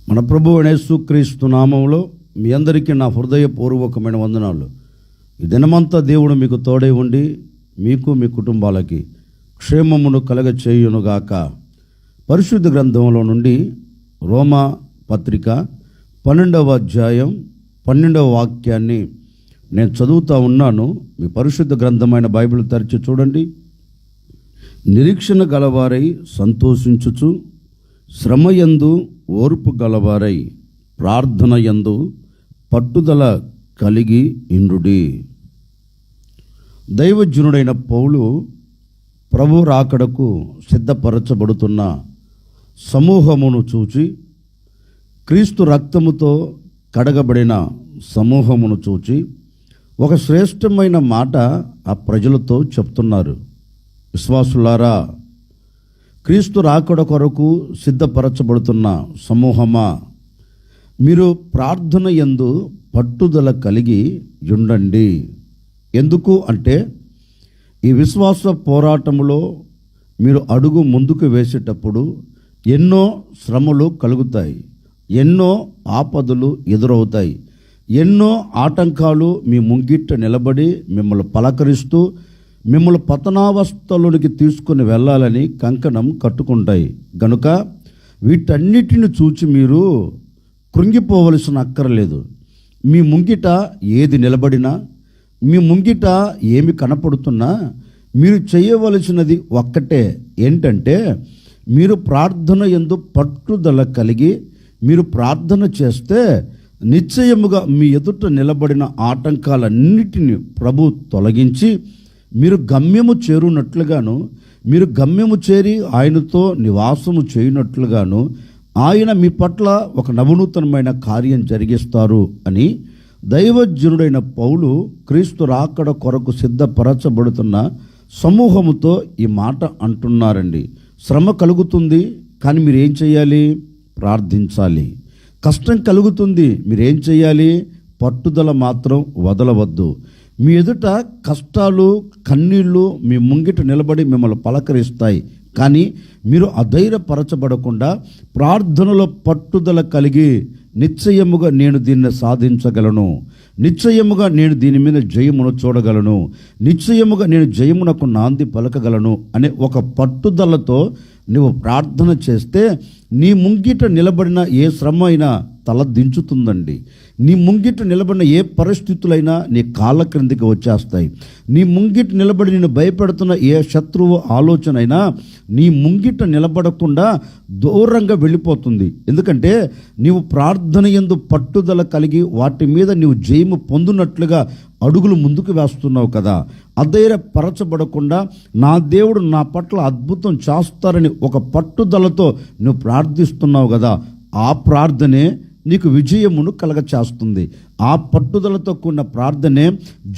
మన ప్రభువు యేసుక్రీస్తు నామములో మీ అందరికీ నా హృదయపూర్వకమైన వందనాలు. ఈ దినమంతా దేవుడు మీకు తోడై ఉండి మీకు మీ కుటుంబాలకి క్షేమమును కలగచేయునుగాక. పరిశుద్ధ గ్రంథంలో నుండి రోమా పత్రిక 12వ అధ్యాయం 12వ వాక్యాన్ని నేను చదువుతూ ఉన్నాను. మీ పరిశుద్ధ గ్రంథమైన బైబిల్ తెరిచి చూడండి. నిరీక్షణ గలవారై సంతోషించుచు, శ్రమయందు ఓర్పు గలవారై, ప్రార్థన యందు పట్టుదల కలిగి ఇండుడి. దైవజనుడైన పౌలు ప్రభు రాకడకు సిద్ధపరచబడుతున్న సమూహమును చూచి, క్రీస్తు రక్తముతో కడగబడిన సమూహమును చూచి ఒక శ్రేష్టమైన మాట ఆ ప్రజలతో చెప్తున్నారు. విశ్వాసులారా, క్రీస్తు రాకడ కొరకు సిద్ధపరచబడుతున్న సమూహమా, మీరు ప్రార్థన యందు పట్టుదల కలిగి ఉండండి. ఎందుకు అంటే, ఈ విశ్వాస పోరాటంలో మీరు అడుగు ముందుకు వేసేటప్పుడు ఎన్నో శ్రమలు కలుగుతాయి, ఎన్నో ఆపదలు ఎదురవుతాయి, ఎన్నో ఆటంకాలు మీ ముంగిట్ట నిలబడి మిమ్మల్ని పలకరిస్తూ మిమ్మల్ని పతనావస్థలోనికి తీసుకుని వెళ్ళాలని కంకణం కట్టుకుంటాయి. గనుక వీటన్నిటిని చూచి మీరు కృంగిపోవలసిన అక్కర్లేదు. మీ ముంగిట ఏది నిలబడినా, మీ ముంగిట ఏమి కనపడుతున్నా మీరు చేయవలసినది ఒక్కటే. ఏంటంటే, మీరు ప్రార్థన యందు పట్టుదల కలిగి మీరు ప్రార్థన చేస్తే నిశ్చయముగా మీ ఎదుట నిలబడిన ఆటంకాలన్నిటిని ప్రభు తొలగించి మీరు గమ్యము చేరునట్లుగాను, మీరు గమ్యము చేరి ఆయనతో నివాసము చేయునట్లుగాను ఆయన మీ పట్ల ఒక నవనూతనమైన కార్యం జరిగిస్తారు అని దైవజనుడైన పౌలు క్రీస్తు రాకడ కొరకు సిద్ధపరచబడుతున్న సమూహముతో ఈ మాట అంటున్నారండి. శ్రమ కలుగుతుంది, కానీ మీరేం చేయాలి? ప్రార్థించాలి. కష్టం కలుగుతుంది, మీరేం చేయాలి? పట్టుదల మాత్రం వదలవద్దు. మీ ఎదుట కష్టాలు, కన్నీళ్ళు మీ ముంగిట నిలబడి మిమ్మల్ని పలకరిస్తాయి, కానీ మీరు అధైర్యపరచబడకుండా ప్రార్థనలో పట్టుదల కలిగి నిశ్చయముగా నేను దీన్ని సాధించగలను, నిశ్చయముగా నేను దీని మీద జయమును చూడగలను, నిశ్చయముగా నేను జయమునకు నాంది పలకగలను అనే ఒక పట్టుదలతో నువ్వు ప్రార్థన చేస్తే నీ ముంగిట నిలబడిన ఏ శ్రమ అయినా తల దించుతుందండి. నీ ముంగిట నిలబడిన ఏ పరిస్థితులైనా నీ కాళ్ళ క్రిందికి వచ్చేస్తాయి. నీ ముంగిట నిలబడి నేను భయపెడుతున్న ఏ శత్రువు ఆలోచన అయినా నీ ముంగిట నిలబడకుండా దూరంగా వెళ్ళిపోతుంది. ఎందుకంటే నీవు ప్రార్థన యందు పట్టుదల కలిగి వాటి మీద నీవు జయము పొందునట్లుగా అడుగులు ముందుకు వేస్తున్నావు కదా. అధైర్యపరచబడకుండా నా దేవుడు నా పట్ల అద్భుతం చేస్తారని ఒక పట్టుదలతో నువ్వు ప్రార్థిస్తున్నావు కదా, ఆ ప్రార్థనే నీకు విజయమును కలగచేస్తుంది. ఆ పట్టుదలతో కూడిన ప్రార్థనే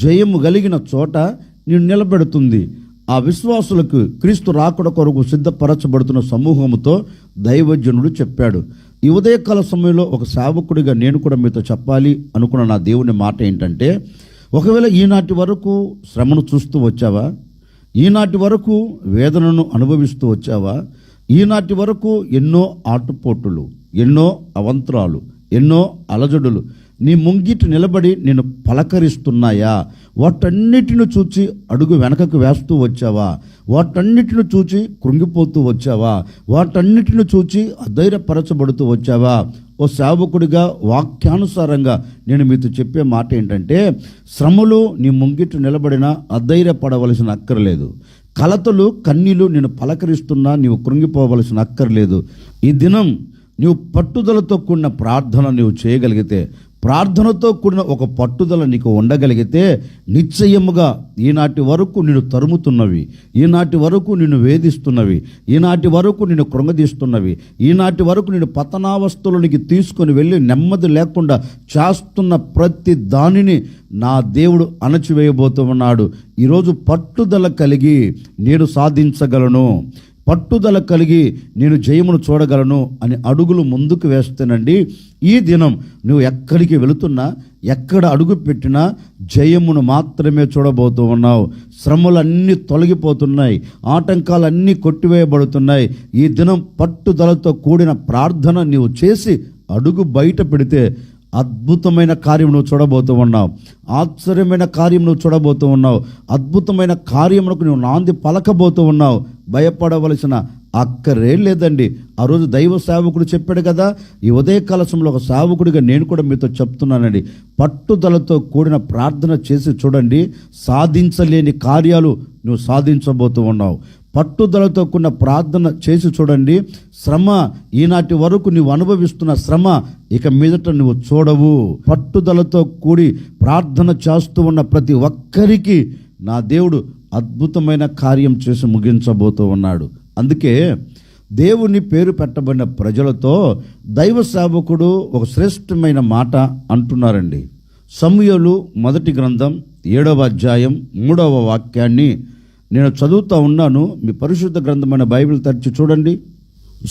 జయము కలిగిన చోట నేను నిలబెడుతుంది. ఆ విశ్వాసులకు క్రీస్తు రాకడ కొరకు సిద్ధపరచబడుతున్న సమూహముతో దైవజనుడు చెప్పాడు. ఈ ఉదయకాల సమయంలో ఒక సేవకుడిగా నేను కూడా మీతో చెప్పాలి అనుకున్న నా దేవుని మాట ఏంటంటే, ఒకవేళ ఈనాటి వరకు శ్రమను చూస్తూ వచ్చావా, ఈనాటి వరకు వేదనను అనుభవిస్తూ వచ్చావా, ఈనాటి వరకు ఎన్నో ఆటుపోటులు, ఎన్నో అవంతరాలు, ఎన్నో అలజడులు నీ ముంగిటి నిలబడి నేను పలకరిస్తున్నాయా? వాటన్నిటిని చూచి అడుగు వెనకకు వేస్తూ వచ్చావా? వాటన్నిటిని చూచి కృంగిపోతూ వచ్చావా? వాటన్నిటిని చూచి అధైర్యపరచబడుతూ వచ్చావా? ఓ సేవకుడిగా వాక్యానుసారంగా నేను మీతో చెప్పే మాట ఏంటంటే, శ్రమలు నీ ముంగిట నిలబడినా అధైర్యపడవలసిన అక్కర్లేదు. కలతలు, కన్నీలు నేను పలకరిస్తున్నా నీవు కృంగిపోవలసిన అక్కర్లేదు. ఈ దినం నీవు పట్టుదలతో కూడిన ప్రార్థన నీవు చేయగలిగితే, ప్రార్థనతో కూడిన ఒక పట్టుదల నీకు ఉండగలిగితే, నిశ్చయముగా ఈనాటి వరకు నిన్ను తరుముతున్నవి, ఈనాటి వరకు నిన్ను వేధిస్తున్నవి, ఈనాటి వరకు నిన్ను కృంగదీస్తున్నవి, ఈనాటి వరకు నిన్ను పతనావస్థలోనికి తీసుకొని వెళ్ళి నెమ్మది లేకుండా చేస్తున్న ప్రతి దానిని నా దేవుడు అణచివేయబోతున్నాడు. ఈరోజు పట్టుదల కలిగి నేను సాధించగలను, పట్టుదల కలిగి నేను జయమును చూడగలను అని అడుగులు ముందుకు వేస్తేనండి, ఈ దినం నువ్వు ఎక్కడికి వెళుతున్నా, ఎక్కడ అడుగు పెట్టినా జయమును మాత్రమే చూడబోతూ ఉన్నావు. శ్రమలన్నీ తొలగిపోతున్నాయి, ఆటంకాలన్నీ కొట్టివేయబడుతున్నాయి. ఈ దినం పట్టుదలతో కూడిన ప్రార్థన నీవు చేసి అడుగు బయట పెడితే అద్భుతమైన కార్యం నువ్వు చూడబోతూ ఉన్నావు. ఆశ్చర్యమైన కార్యం నువ్వు చూడబోతూ ఉన్నావు. అద్భుతమైన కార్యములకు నువ్వు నాంది పలకబోతూ ఉన్నావు. భయపడవలసిన అక్కరే లేదండి. ఆ రోజు దైవ సేవకుడు చెప్పాడు కదా, ఈ ఉదయకాల సమయంలో ఒక సేవకుడిగా నేను కూడా మీతో చెప్తున్నానండి. పట్టుదలతో కూడిన ప్రార్థన చేసి చూడండి, సాధించలేని కార్యాలు నువ్వు సాధించబోతూ ఉన్నావు. పట్టుదలతో కూడిన ప్రార్థన చేసి చూడండి, శ్రమ ఈనాటి వరకు నువ్వు అనుభవిస్తున్న శ్రమ ఇక మీదట నువ్వు చూడవు. పట్టుదలతో కూడి ప్రార్థన చేస్తూ ఉన్న ప్రతి ఒక్కరికి నా దేవుడు అద్భుతమైన కార్యం చేసి ముగించబోతూ ఉన్నాడు. అందుకే దేవుని పేరు పెట్టబడిన ప్రజలతో దైవ సేవకుడు ఒక శ్రేష్టమైన మాట అంటున్నారండి. సమూయేలు మొదటి గ్రంథం 7వ అధ్యాయం 3వ వాక్యాన్ని నేను చదువుతూ ఉన్నాను. మీ పరిశుద్ధ గ్రంథమైన బైబిల్ తెరిచి చూడండి.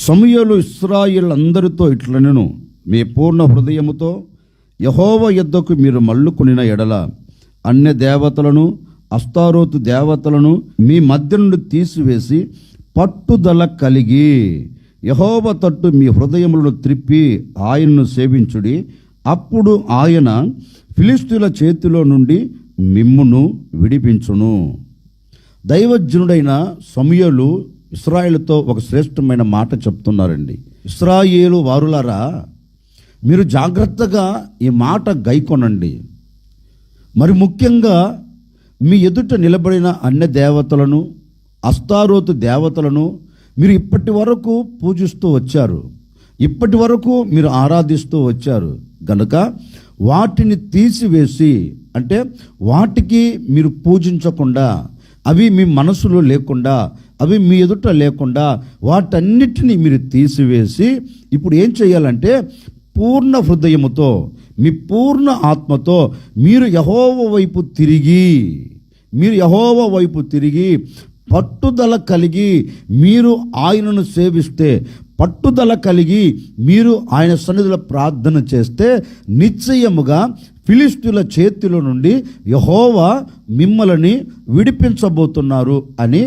సమూయేలు ఇశ్రాయేలు అందరితో ఇట్లనెను, మీ పూర్ణ హృదయముతో యెహోవా యొద్దకు మీరు మళ్ళుకొనిన ఎడల అన్య దేవతలను అస్తారోతు దేవతలను మీ మధ్య నుండి తీసివేసి పట్టుదల కలిగి యెహోవా తట్టు మీ హృదయములను త్రిప్పి ఆయనను సేవించుడి. అప్పుడు ఆయన ఫిలిష్తీయుల చేతిలో నుండి మిమ్మును విడిపించును. దైవజనుడైన సమూయేలు ఇశ్రాయేలుతో ఒక శ్రేష్టమైన మాట చెప్తున్నారండి. ఇశ్రాయేలు వారులారా, మీరు జాగ్రత్తగా ఈ మాట గైకొనండి. మరి ముఖ్యంగా మీ ఎదుట నిలబడిన అన్య దేవతలను అస్తారోతు దేవతలను మీరు ఇప్పటి వరకు పూజిస్తూ వచ్చారు, ఇప్పటి వరకు మీరు ఆరాధిస్తూ వచ్చారు గనుక వాటిని తీసివేసి, అంటే వాటికి మీరు పూజించకుండా, అవి మీ మనసులో లేకుండా, అవి మీ ఎదుట లేకుండా వాటన్నిటిని మీరు తీసివేసి ఇప్పుడు ఏం చేయాలంటే పూర్ణ హృదయముతో మీ పూర్ణ ఆత్మతో మీరు యెహోవా వైపు తిరిగి పట్టుదల కలిగి మీరు ఆయనను సేవిస్తే, పట్టుదల కలిగి మీరు ఆయన సన్నిధిలో ప్రార్థన చేస్తే నిశ్చయముగా ఫిలిష్తీయుల చేతిలో నుండి యెహోవా మిమ్మల్ని విడిపించబోతున్నారు అని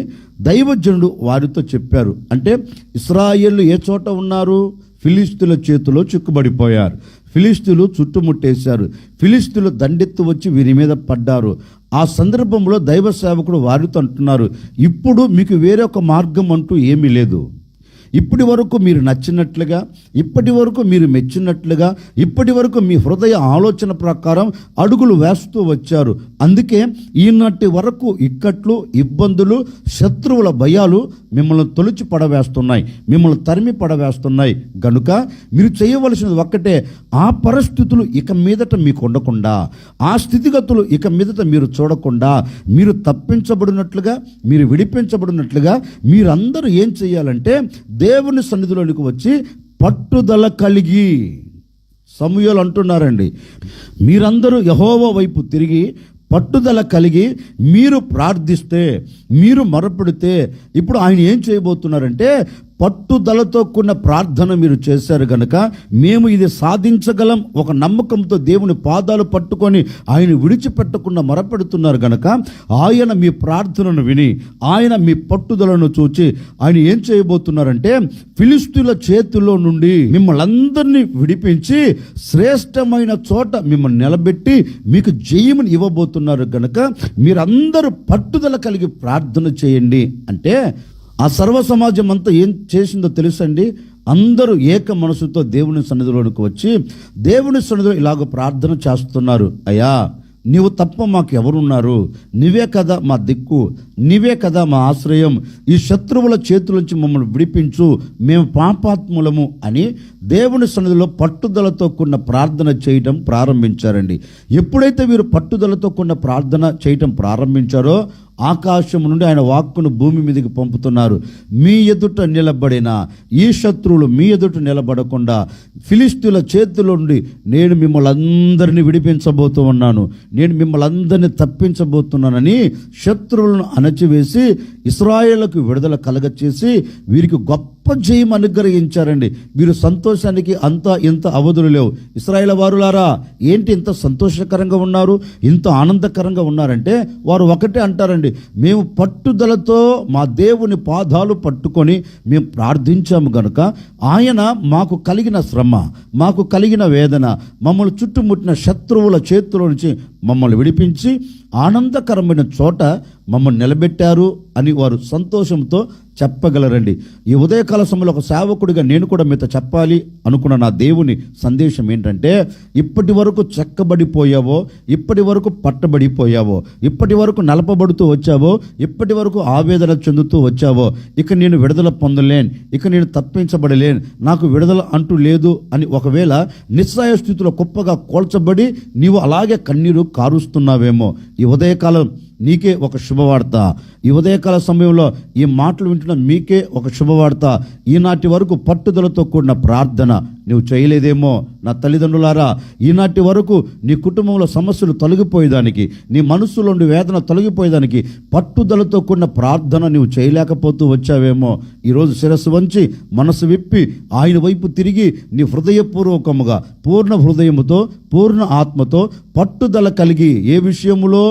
దైవజనుడు వారితో చెప్పారు. అంటే ఇశ్రాయేలు ఏ చోట ఉన్నారు? ఫిలిష్తీయుల చేతిలో చిక్కుబడిపోయారు. ఫిలిష్తీయులు చుట్టుముట్టేశారు. ఫిలిష్తీయులు దండెత్తు వచ్చి వీరి మీద పడ్డారు. ఆ సందర్భంలో దైవ సేవకుడు వారితో అంటున్నారు, ఇప్పుడు మీకు వేరొక మార్గం అంటూ ఏమీ లేదు. ఇప్పటి వరకు మీరు నచ్చినట్లుగా, ఇప్పటి వరకు మీరు మెచ్చినట్లుగా, ఇప్పటి వరకు మీ హృదయ ఆలోచన ప్రకారం అడుగులు వేస్తూ వచ్చారు. అందుకే ఈనాటి వరకు ఇక్కట్లు, ఇబ్బందులు, శత్రువుల భయాలు మిమ్మల్ని తొలిచి పడవేస్తున్నాయి, మిమ్మల్ని తరిమి పడవేస్తున్నాయి. గనుక మీరు చేయవలసినది ఒక్కటే, ఆ పరిస్థితులు ఇక మీదట మీకు ఉండకుండా, ఆ స్థితిగతులు ఇక మీదట మీరు చూడకుండా, మీరు తప్పించబడినట్లుగా, మీరు విడిపించబడినట్లుగా మీరందరూ ఏం చేయాలంటే దేవుని సన్నిధిలోనికి వచ్చి పట్టుదల కలిగి, సమూయేలు అంటున్నారండి, మీరందరూ యెహోవా వైపు తిరిగి పట్టుదల కలిగి మీరు ప్రార్థిస్తే, మీరు మొరపెడితే ఇప్పుడు ఆయన ఏం చేయబోతున్నారంటే పట్టుదలతో కూడిన ప్రార్థన మీరు చేశారు కనుక మేము ఇది సాధించగలం ఒక నమ్మకంతో దేవుని పాదాలు పట్టుకొని ఆయన విడిచిపెట్టకుండా మొరపెడుతున్నారు కనుక ఆయన మీ ప్రార్థనను విని, ఆయన మీ పట్టుదలను చూచి ఆయన ఏం చేయబోతున్నారంటే ఫిలిష్తీయుల చేతిలో నుండి మిమ్మల్ని అందరినీ విడిపించి శ్రేష్టమైన చోట మిమ్మల్ని నిలబెట్టి మీకు జయమును ఇవ్వబోతున్నారు కనుక మీరందరూ పట్టుదల కలిగి ప్రార్థన చేయండి. అంటే ఆ సర్వ సమాజం అంతా ఏం చేసిందో తెలుసండి. అందరూ ఏక మనసుతో దేవుని సన్నిధిలోనికి వచ్చి దేవుని సన్నిధిలో ఇలాగ ప్రార్థన చేస్తున్నారు. అయ్యా, నీవు తప్ప మాకు ఎవరున్నారు? నీవే కదా మా దిక్కు, నీవే కదా మా ఆశ్రయం. ఈ శత్రువుల చేతుల నుంచి మమ్మల్ని విడిపించు, మేము పాపాత్ములము అని దేవుని సన్నిధిలో పట్టుదలతో కూడిన ప్రార్థన చేయటం ప్రారంభించారండి. ఎప్పుడైతే వీరు పట్టుదలతో కూడిన ప్రార్థన చేయటం ప్రారంభించారో ఆకాశం నుండి ఆయన వాక్కును భూమి మీదకి పంపుతున్నారు. మీ ఎదుట నిలబడిన ఈ శత్రువులు మీ ఎదుట నిలబడకుండా ఫిలిష్తీయుల చేతిలో నుండి నేను మిమ్మల్ని అందరినీ విడిపించబోతూ ఉన్నాను, నేను మిమ్మల్ని అందరినీ తప్పించబోతున్నానని శత్రువులను అణచివేసి ఇశ్రాయేలుకు విడుదల కలగచేసి వీరికి గొప్ప జయం అనుగ్రహించారండి. వీరు సంతోషానికి అంత ఇంత అవధులు లేవు. ఇశ్రాయేలు వారులారా, ఏంటి ఇంత సంతోషకరంగా ఉన్నారు, ఇంత ఆనందకరంగా ఉన్నారంటే వారు ఒకటే అంటారండి, మేము పట్టుదలతో మా దేవుని పాదాలు పట్టుకొని మేము ప్రార్థించాము గనుక ఆయన మాకు కలిగిన శ్రమ, మాకు కలిగిన వేదన, మమ్మల్ని చుట్టుముట్టిన శత్రువుల చేతిలో నుంచి మమ్మల్ని విడిపించి ఆనందకరమైన చోట మమ్మల్ని నిలబెట్టారు అని వారు సంతోషంతో చెప్పగలరండి. ఈ ఉదయకాల సమయంలో ఒక సేవకుడిగా నేను కూడా మీతో చెప్పాలి అనుకున్న నా దేవుని సందేశం ఏంటంటే, ఇప్పటి వరకు చెక్కబడిపోయావో, ఇప్పటి వరకు పట్టబడిపోయావో, ఇప్పటి వరకు నలపబడుతూ వచ్చావో, ఇప్పటి వరకు ఆవేదన చెందుతూ వచ్చావో, ఇక నేను విడుదల పొందలేను, ఇక నేను తప్పించబడలేను, నాకు విడుదల అంటూ లేదు అని ఒకవేళ నిస్సహాయ స్థితిలో కుప్పగా కోల్చబడి నీవు అలాగే కన్నీరు కారుస్తున్నావేమో, ఈ ఉదయకాలం నీకే ఒక శుభవార్త. ఈ ఉదయకాల సమయంలో ఈ మాటలు వింటున్న మీకే ఒక శుభవార్త. ఈనాటి వరకు పట్టుదలతో కూడిన ప్రార్థన నువ్వు చేయలేదేమో నా తల్లిదండ్రులారా. ఈనాటి వరకు నీ కుటుంబంలో సమస్యలు తొలగిపోయేదానికి, నీ మనస్సులో ఉండి వేదన తొలగిపోయేదానికి పట్టుదలతో కూడిన ప్రార్థన నువ్వు చేయలేకపోతూ వచ్చావేమో. ఈరోజు శిరస్సు వంచి మనసు విప్పి ఆయన వైపు తిరిగి నీ హృదయపూర్వకముగా పూర్ణ హృదయముతో పూర్ణ ఆత్మతో పట్టుదల కలిగి ఏ విషయంలో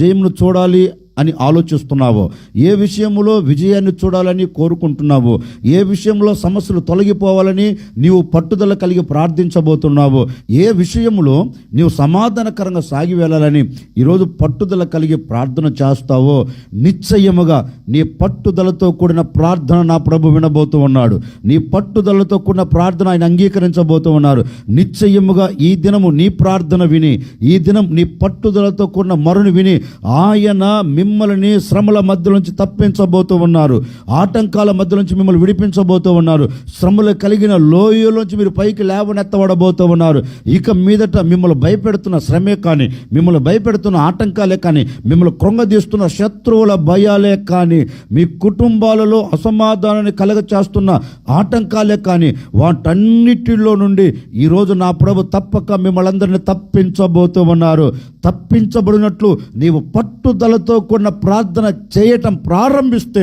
జయమును చూడాలి అని ఆలోచిస్తున్నావో, ఏ విషయంలో విజయాన్ని చూడాలని కోరుకుంటున్నావో, ఏ విషయంలో సమస్యలు తొలగిపోవాలని నీవు పట్టుదల కలిగి ప్రార్థించబోతున్నావో, ఏ విషయంలో నీవు సమాధానకరంగా సాగి వెళ్ళాలని ఈరోజు పట్టుదల కలిగి ప్రార్థన చేస్తావో, నిశ్చయముగా నీ పట్టుదలతో కూడిన ప్రార్థన నా ప్రభు వినబోతూ ఉన్నాడు. నీ పట్టుదలతో కూడిన ప్రార్థన ఆయన అంగీకరించబోతూ ఉన్నారు. నిశ్చయముగా ఈ దినము నీ ప్రార్థన విని, ఈ దినం నీ పట్టుదలతో కూడిన మరుని విని ఆయన మిమ్మల్ని శ్రమల మధ్య నుంచి తప్పించబోతూ ఉన్నారు. ఆటంకాల మధ్య నుంచి మిమ్మల్ని విడిపించబోతూ ఉన్నారు. శ్రమలు కలిగిన లోయలోంచి మీరు పైకి లేవనెత్తబడబోతూ ఉన్నారు. ఇక మీదట మిమ్మల్ని భయపెడుతున్న శ్రమే కానీ, మిమ్మల్ని భయపెడుతున్న ఆటంకాలే కానీ, మిమ్మల్ని కృంగదీస్తున్న శత్రువుల భయాలే కానీ, మీ కుటుంబాలలో అసమాధానాన్ని కలగచేస్తున్న ఆటంకాలే కానీ, వాటన్నిటిలో నుండి ఈరోజు నా ప్రభు తప్పక మిమ్మల్ని అందరినీ తప్పించబోతూ ఉన్నారు. తప్పించబడినట్లు నీవు పట్టుదలతో కూడిన ప్రార్థన చేయటం ప్రారంభిస్తే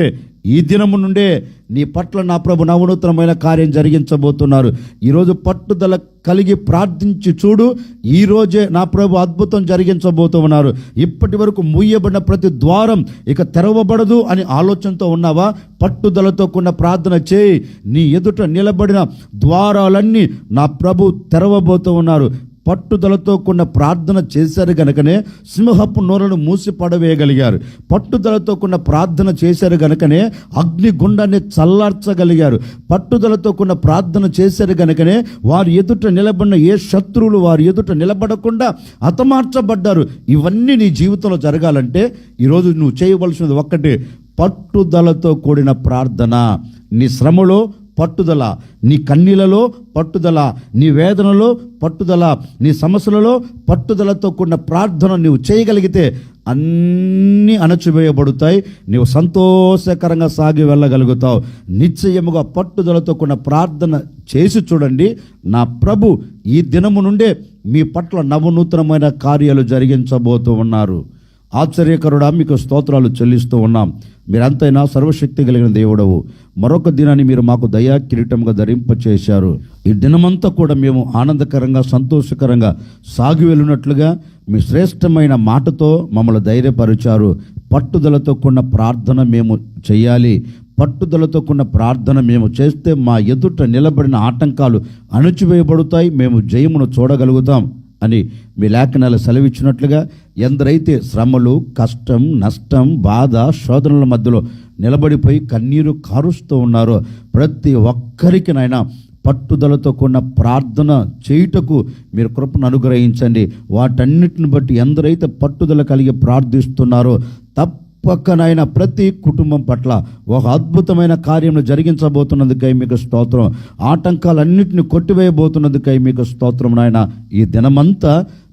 ఈ దినము నుండే నీ పట్ల నా ప్రభు నవనూతనమైన కార్యం జరిగించబోతున్నారు. ఈరోజు పట్టుదల కలిగి ప్రార్థించి చూడు, ఈరోజే నా ప్రభు అద్భుతం జరిగించబోతూ ఉన్నారు. ఇప్పటి వరకు మూయబడిన ప్రతి ద్వారం ఇక తెరవబడదు అని ఆలోచనతో ఉన్నావా? పట్టుదలతో కూడిన ప్రార్థన చేయి. నీ ఎదుట నిలబడిన ద్వారాలన్నీ నా ప్రభు తెరవబోతూ ఉన్నారు. పట్టుదలతో కూడిన ప్రార్థన చేశారు గనుకనే సింహపు నోరును మూసి పడవేయగలిగారు. పట్టుదలతో కూడిన ప్రార్థన చేశారు గనుకనే అగ్నిగుండాన్ని చల్లార్చగలిగారు. పట్టుదలతో కూడిన ప్రార్థన చేశారు గనుకనే వారి ఎదుట నిలబడిన ఏ శత్రువులు వారి ఎదుట నిలబడకుండా హతమార్చబడ్డారు. ఇవన్నీ నీ జీవితంలో జరగాలంటే ఈరోజు నువ్వు చేయవలసినది ఒక్కటే, పట్టుదలతో కూడిన ప్రార్థన. నీ శ్రమలో పట్టుదల, నీ కన్నీళ్ళలో పట్టుదల, నీ వేదనలో పట్టుదల, నీ సమస్యలలో పట్టుదలతో కూడిన ప్రార్థన నువ్వు చేయగలిగితే అన్నీ అణచివేయబడతాయి. నీవు సంతోషకరంగా సాగి వెళ్ళగలుగుతావు. నిశ్చయముగా పట్టుదలతో కూడిన ప్రార్థన చేసి చూడండి. నా ప్రభు ఈ దినము నుండే మీ పట్ల నవనూతనమైన కార్యాలు జరిగించబోతూ ఉన్నారు. ఆశ్చర్యకరుడా, మీకు స్తోత్రాలు చెల్లిస్తూ ఉన్నాం. మీరంతైనా సర్వశక్తి కలిగిన దేవుడవు. మరొక దినాన్ని మీరు మాకు దయా కిరీటంగా ధరింపచేశారు. ఈ దినమంతా కూడా మేము ఆనందకరంగా సంతోషకరంగా సాగి వెళ్ళినట్లుగా మీ శ్రేష్టమైన మాటతో మమ్మల్ని ధైర్యపరిచారు. పట్టుదలతో కూడిన ప్రార్థన మేము చేయాలి. పట్టుదలతో కూడిన ప్రార్థన మేము చేస్తే మా ఎదుట నిలబడిన ఆటంకాలు అణచివేయబడతాయి, మేము జయమును చూడగలుగుతాం అని మీ లేఖనాలు సెలవిచ్చినట్లుగా ఎందరైతే శ్రమలు, కష్టం, నష్టం, బాధ, శోధనల మధ్యలో నిలబడిపోయి కన్నీరు కారుస్తూ ఉన్నారో ప్రతి ఒక్కరికి నాయనా పట్టుదలతో కూడిన ప్రార్థన చేయుటకు మీరు కృపను అనుగ్రహించండి. వాటన్నిటిని బట్టి ఎందరైతే పట్టుదల కలిగి ప్రార్థిస్తున్నారో తప్పకనైనా ప్రతి కుటుంబం పట్ల ఒక అద్భుతమైన కార్యం జరిగించబోతున్నందుకై మీకు స్తోత్రం. ఆటంకాలన్నింటినీ కొట్టివేయబోతున్నందుకై మీకు స్తోత్రం నాయన. ఈ దినమంతా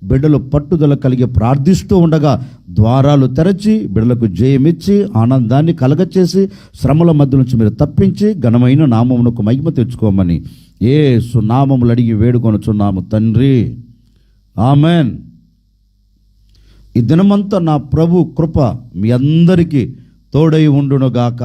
బిడ్డలు పట్టుదల కలిగి ప్రార్థిస్తూ ఉండగా ద్వారాలు తెరచి బిడ్డలకు జయమిచ్చి ఆనందాన్ని కలగచేసి శ్రమల మధ్య నుంచి మీరు తప్పించి ఘనమైన నామమునకు మహిమ తెచ్చుకోమని యేసు నామములు అడిగి వేడుకొనుచున్నాము తండ్రి, ఆమెన్. ఈ దినమంతా నా ప్రభు కృప మీ అందరికీ తోడై ఉండునుగాక.